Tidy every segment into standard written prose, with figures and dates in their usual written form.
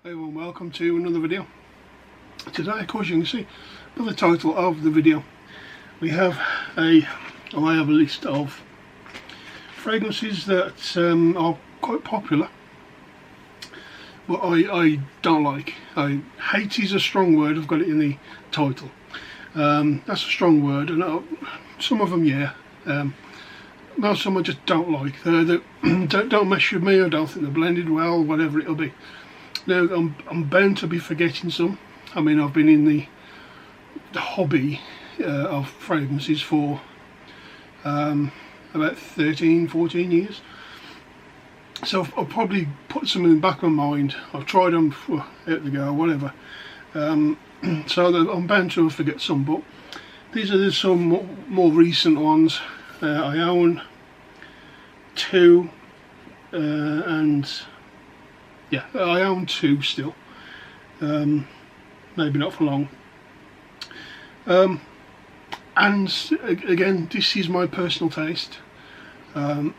Hey everyone, welcome to another video. Today, of course, you can see by the title of the video, we have I have a list of fragrances that are quite popular, but I don't like. Hate is a strong word. I've got it in the title. That's a strong word, and some of them, yeah. Most of them I just don't like. They don't mesh with me. I don't think they're blended well. Whatever it'll be. Now, I'm bound to be forgetting some. I mean, I've been in the hobby of fragrances for about 13, 14 years. So I've probably put some in the back of my mind. I've tried them out the go, whatever. So I'm bound to forget some, but these are some more recent ones. I own two, and yeah, I own two still. Maybe not for long. And again, this is my personal taste. The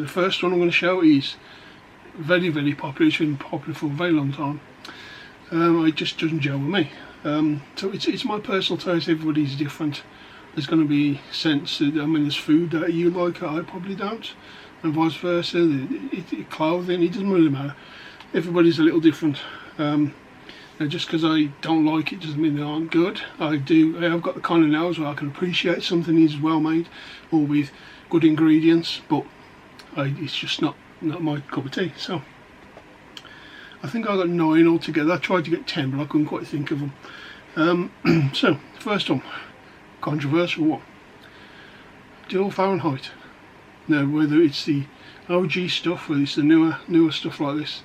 first one I'm going to show is very, very popular. It's been popular for a very long time. It just doesn't gel with me. So it's my personal taste. Everybody's different. There's going to be sense. I mean, there's food that you like that I probably don't, and vice versa. Clothing, it doesn't really matter. Everybody's a little different. Now, just because I don't like it doesn't mean they aren't good. I have got the kind of nose where I can appreciate something is well made or with good ingredients, but it's just not my cup of tea. So I think I got 9 altogether. I tried to get 10, but I couldn't quite think of them. So first one, controversial one, Dior Fahrenheit. Now, whether it's the OG stuff, whether it's the newer stuff like this,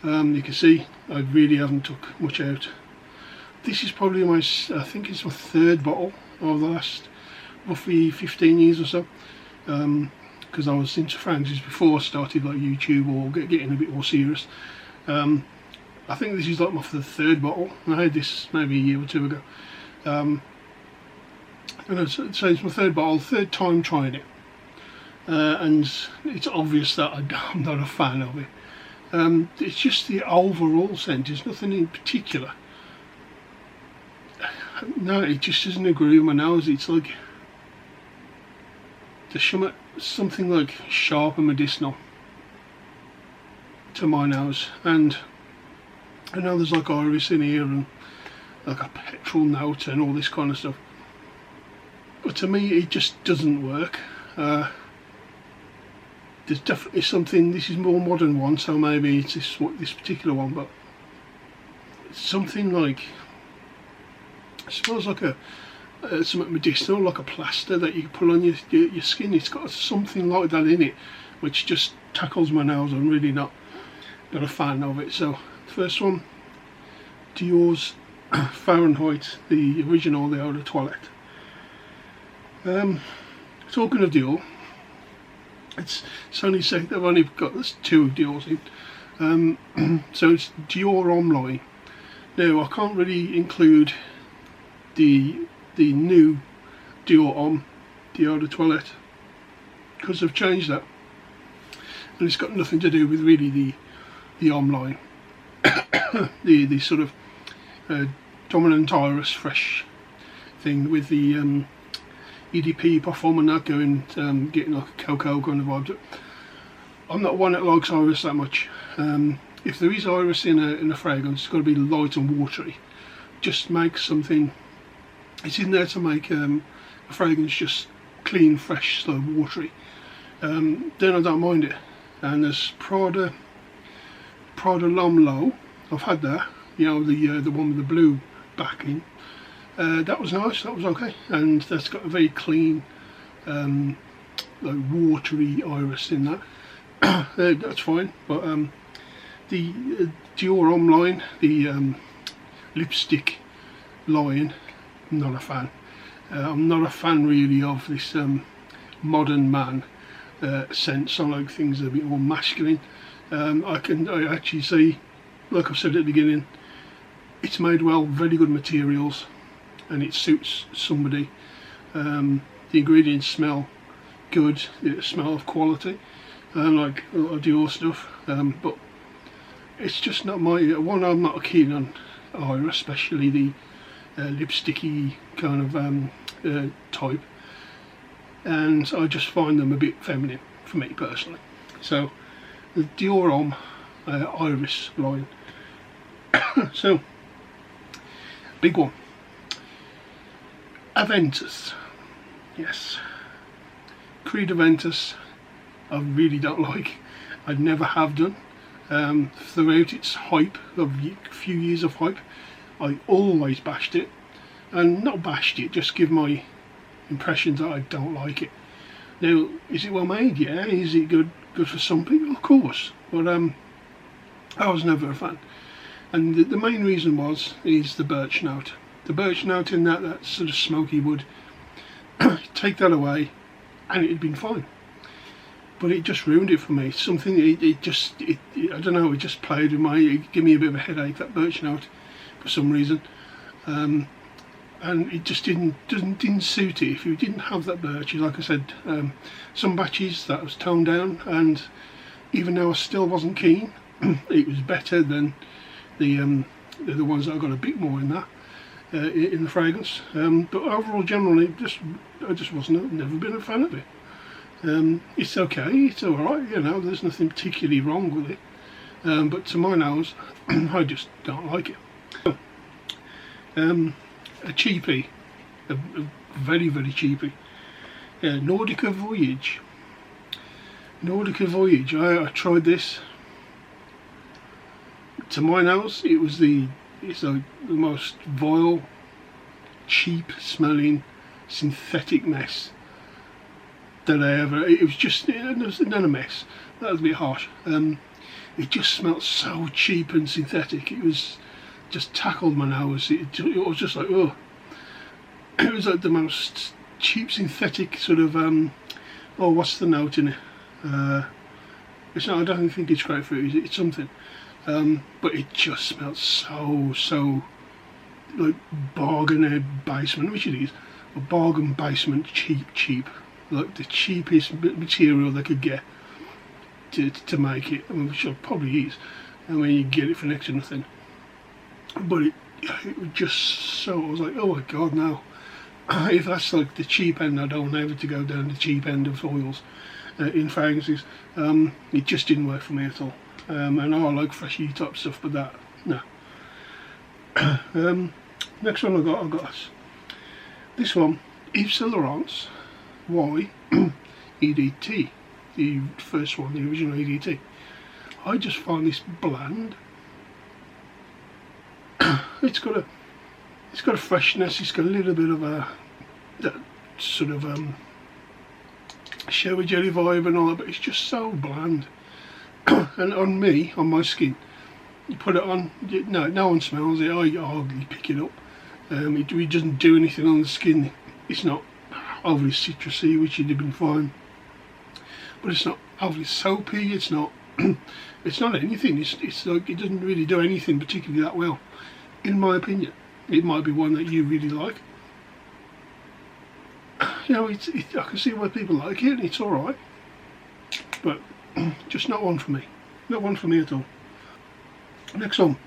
you can see I really haven't took much out. This is probably I think it's my 3rd bottle of the last roughly 15 years or so, because I was into fragrances before I started like YouTube or getting a bit more serious. I think this is like my 3rd bottle. I had this maybe a year or two ago. So it's my 3rd bottle, 3rd time trying it, and it's obvious that I'm not a fan of it. It's just the overall scent. There's nothing in particular. No, it just doesn't agree with my nose. It's like there's something like sharp and medicinal to my nose, and I know there's like iris in here and like a petrol note and all this kind of stuff, but to me it just doesn't work. There's definitely something. This is a more modern one, so maybe it's this particular one, but it's something like, it smells like something medicinal, like a plaster that you can put on your skin. It's got something like that in it, which just tackles my nose. I'm really not a fan of it. So first one, Dior's Fahrenheit, the original, the Eau de Toilette. Talking of Dior, it's only said they've only got 2 Dior's in, so it's Dior Homme line. Now I can't really include the new Dior Homme, the Eau de Toilette, because they've changed that, and it's got nothing to do with really the Homme line. the sort of dominant iris fresh thing with the EDP performing that, going getting like a cocoa kind of vibe. I'm not one that likes iris that much. If there is iris in a fragrance, it's got to be light and watery. Just make something. It's in there to make a fragrance just clean, fresh, slow, watery. Then I don't mind it. And there's Prada L'Homme Low. I've had that. You know, the one with the blue backing. That was nice, that was okay, and that's got a very clean, like watery iris in that. That's fine, but the Dior Homme line, the lipstick line, not a fan. I'm not a fan really of this modern man sense. I like things that are a bit more masculine. I actually see, like I've said at the beginning, it's made well, very good materials, and it suits somebody. The ingredients smell good, they smell of quality, like a lot of Dior stuff, but it's just not my one. I'm not keen on Iris, especially the lipsticky kind of type, and I just find them a bit feminine for me personally. So the Dior Homme Iris line. So big one. Aventus, yes, Creed Aventus. I really don't like. I never have done. Throughout its hype, a few years of hype, I always bashed it, and not bashed it, just give my impressions that I don't like it. Now, is it well made? Yeah. Is it good for some people? Of course. But I was never a fan. And the main reason is the birch note. The birch note in that sort of smoky wood. Take that away, and it'd been fine. But it just ruined it for me. Something I don't know. It just played with it gave me a bit of a headache, that birch note, for some reason. And it just didn't suit it. If you didn't have that birch, like I said, some batches that was toned down, and even though I still wasn't keen, it was better than the ones that I got a bit more in that in the fragrance. But overall, generally, I just wasn't. Never been a fan of it. It's okay. It's all right. You know, there's nothing particularly wrong with it. But to my nose, I just don't like it. A cheapie, a very, very cheapie. Nordica Voyage. Nordica Voyage. I tried this. To my nose, it's the most vile, cheap smelling, synthetic mess that I ever. It was not a mess. That was a bit harsh. It just smelled so cheap and synthetic. It was just tackled my nose. It was just like, oh. It was like the most cheap synthetic sort of. Oh, what's the note in it? It's not. I don't think it's grapefruit. It's something. But it just smelled so like bargain basement, which it is. A bargain basement, cheap. Like the cheapest material they could get to make it, which it probably is. I mean, you get it for next to nothing. But it was just so. I was like, oh my god, no. If that's like the cheap end, I don't want ever to go down the cheap end of oils in fragrances. It just didn't work for me at all. And I like freshy type stuff, but that, no. Next one I got this one, Yves Saint Laurent's Y EDT, the first one, the original EDT. I just find this bland. It's got a freshness. It's got a little bit of that sort of shower jelly vibe and all that, but it's just so bland. And on my skin, you put it on, no one smells it. I hardly pick it up. It doesn't do anything on the skin. It's not overly citrusy, which would have been fine, but it's not overly soapy. It's not it's not anything. It's like it doesn't really do anything particularly that well, in my opinion. It might be one that you really like. You know, I can see why people like it, and it's all right, but just not one for me. Not one for me at all. Next one.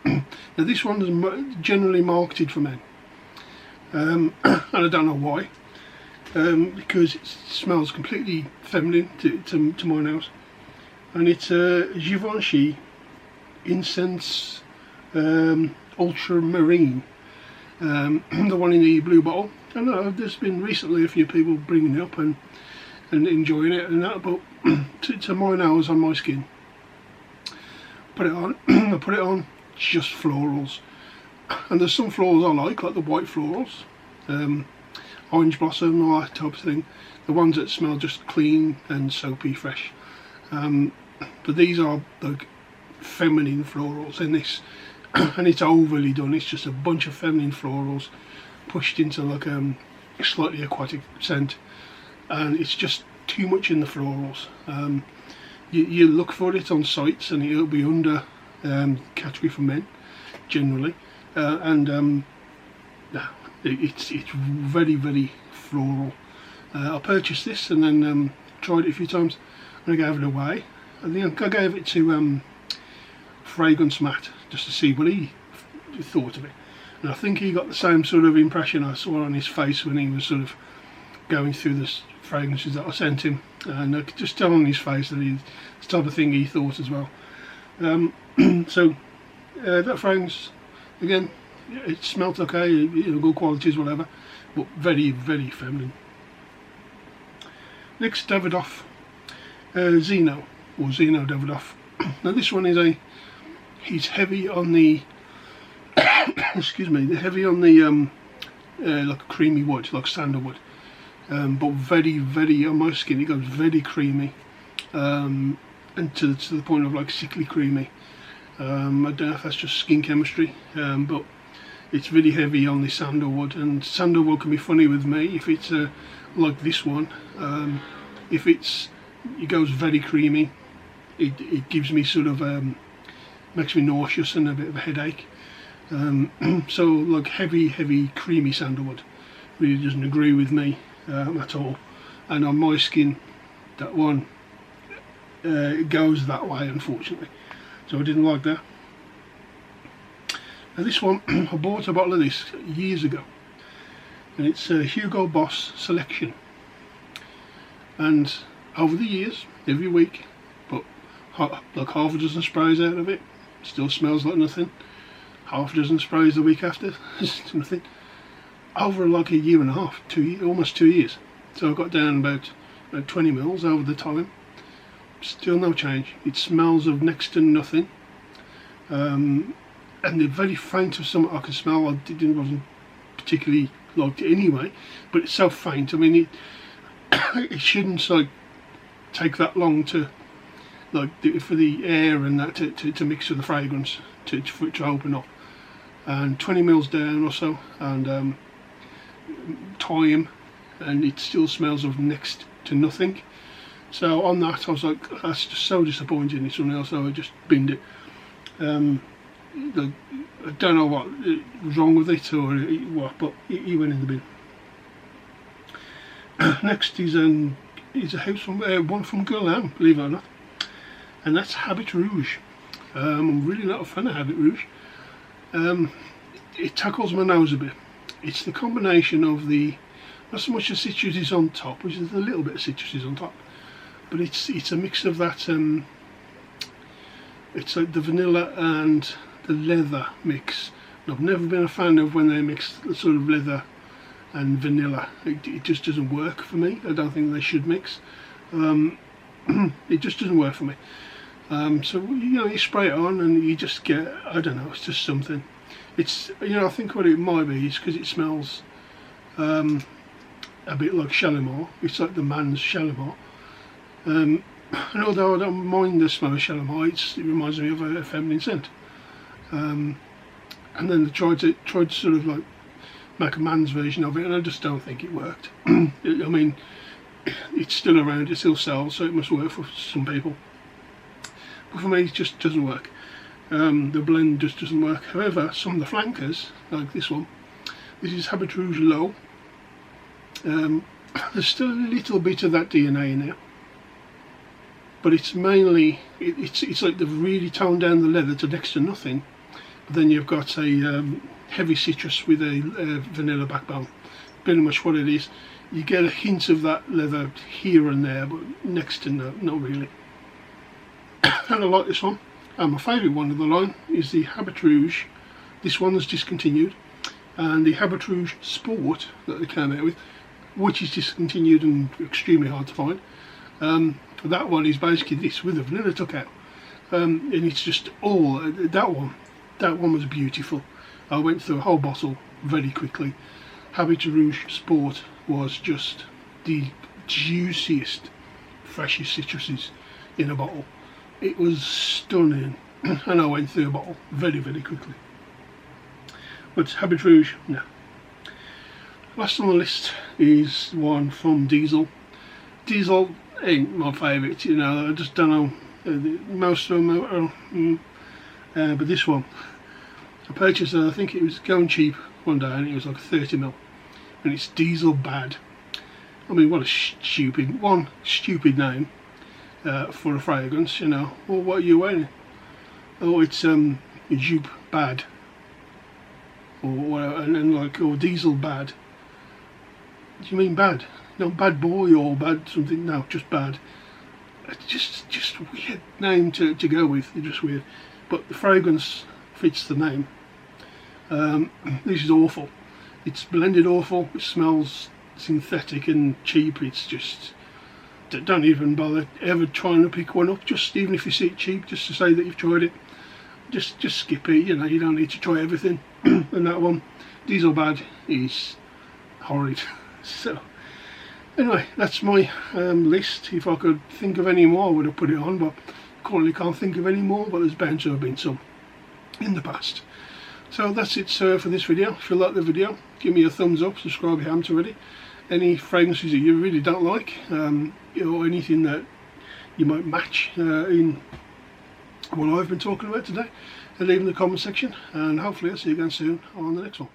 Now this one is generally marketed for men, and I don't know why. Because it smells completely feminine to my nose, and it's Givenchy Incense Ultramarine, the one in the blue bottle. I know there's been recently a few people bringing it up and enjoying it and that, but to my nose, on my skin, put it on. I put it on, just florals, and there's some florals I like the white florals, orange blossom, all that type of thing. The ones that smell just clean and soapy fresh. But these are like feminine florals in this, and it's overly done. It's just a bunch of feminine florals pushed into like a slightly aquatic scent, and it's just too much in the florals. You look for it on sites and it'll be under category for men generally, it's very, very floral. I purchased this and then tried it a few times and I gave it away. I think I gave it to fragrance mat just to see what he thought of it. And I think he got the same sort of impression I saw on his face when he was sort of going through the fragrances that I sent him, and I could just tell on his face that it's the type of thing he thought as well. So that fragrance, again, it smelt okay, you know, good qualities, whatever, but very, very feminine. Next, Davidoff Zeno, or Zeno Davidoff. Now this one is he's heavy on the excuse me, heavy on the like a creamy wood, like sandalwood, but very, very, on my skin it goes very creamy, and to the point of like sickly creamy. I don't know if that's just skin chemistry, but it's really heavy on the sandalwood, and sandalwood can be funny with me if it's like this one. If it goes very creamy, it gives me sort of makes me nauseous and a bit of a headache. So like heavy creamy sandalwood really doesn't agree with me at all, and on my skin that one goes that way, unfortunately, so I didn't like that. Now this one, I bought a bottle of this years ago, and it's a Hugo Boss Selection, and over the years, every week, but like half a dozen sprays out of it, still smells like nothing. Half a dozen sprays the week after, nothing. Over like a year and a half, almost 2 years. So I got down about 20 mils over the time. Still no change. It smells of next to nothing. And they're very faint of something I can smell. Wasn't particularly liked it anyway, but it's so faint. I mean, it shouldn't like take that long to like for the air and that to mix with the fragrance for it to open up. And 20 mils down or so, and time, and it still smells of next to nothing. So on that I was like, that's just so disappointing. It's something else, so I just binned it. I don't know what was wrong with it or what, but he went in the bin. Next is a house from one from Guerlain, believe it or not, and that's Habit Rouge. I'm really not a fan of Habit Rouge. It tackles my nose a bit. It's the combination of not so much the citruses on top, which is a little bit of citruses on top, but it's a mix of that. It's like the vanilla and the leather mix. And I've never been a fan of when they mix the sort of leather and vanilla. It just doesn't work for me. I don't think they should mix. It just doesn't work for me. So you know, you spray it on and you just get, I don't know, it's just something. It's, you know, I think what it might be is because it smells a bit like Shalimar. It's like the man's Shalimar. And although I don't mind the smell of Shalimar, it reminds me of a feminine scent. And then they tried to sort of like make a man's version of it, and I just don't think it worked. I mean, it's still around, it still sells, so it must work for some people. But for me, it just doesn't work. The blend just doesn't work. However, some of the flankers, like this one, this is Habit Rouge Low. There's still a little bit of that DNA in there, but it's mainly, it's like they've really toned down the leather to next to nothing. But then you've got a heavy citrus with a vanilla backbone. Pretty much what it is. You get a hint of that leather here and there, but next to no, not really. And I like this one. And my favourite one of the line is the Habit Rouge. This one is discontinued, and the Habit Rouge Sport that they came out with, which is discontinued and extremely hard to find. That one is basically this with the vanilla tuck out, and it's just all that one was beautiful. I went through a whole bottle very quickly. Habit Rouge Sport was just the juiciest, freshest citruses in a bottle. It was stunning, and I went through a bottle very, very quickly. But Habit Rouge, no. Last on the list is one from Diesel. Diesel ain't my favourite, you know, I just don't know. Most of them are, but this one, I purchased it, I think it was going cheap one day, and it was like 30ml, and it's Diesel Bad. I mean, what a stupid name for a fragrance, you know. Well, what are you wearing? oh, it's Jupe bad, or whatever, and like, or Diesel bad. Do you mean bad? No, bad boy or bad something? No, just bad. It's just a weird name to go with. It's just weird, but the fragrance fits the name. This is awful. It's blended awful. It smells synthetic and cheap. It's just, don't even bother ever trying to pick one up. Just even if you see it cheap, just to say that you've tried it. Just skip it. You know, you don't need to try everything. And that one, Diesel bad, is horrid. So anyway, that's my list. If I could think of any more, I would have put it on, but currently can't think of any more. But there's bound to have been some in the past. So that's it for this video. If you like the video, give me a thumbs up, subscribe if you haven't already. Any fragrances that you really don't like, or anything that you might match in what I've been talking about today, leave in the comment section, and hopefully I'll see you again soon on the next one.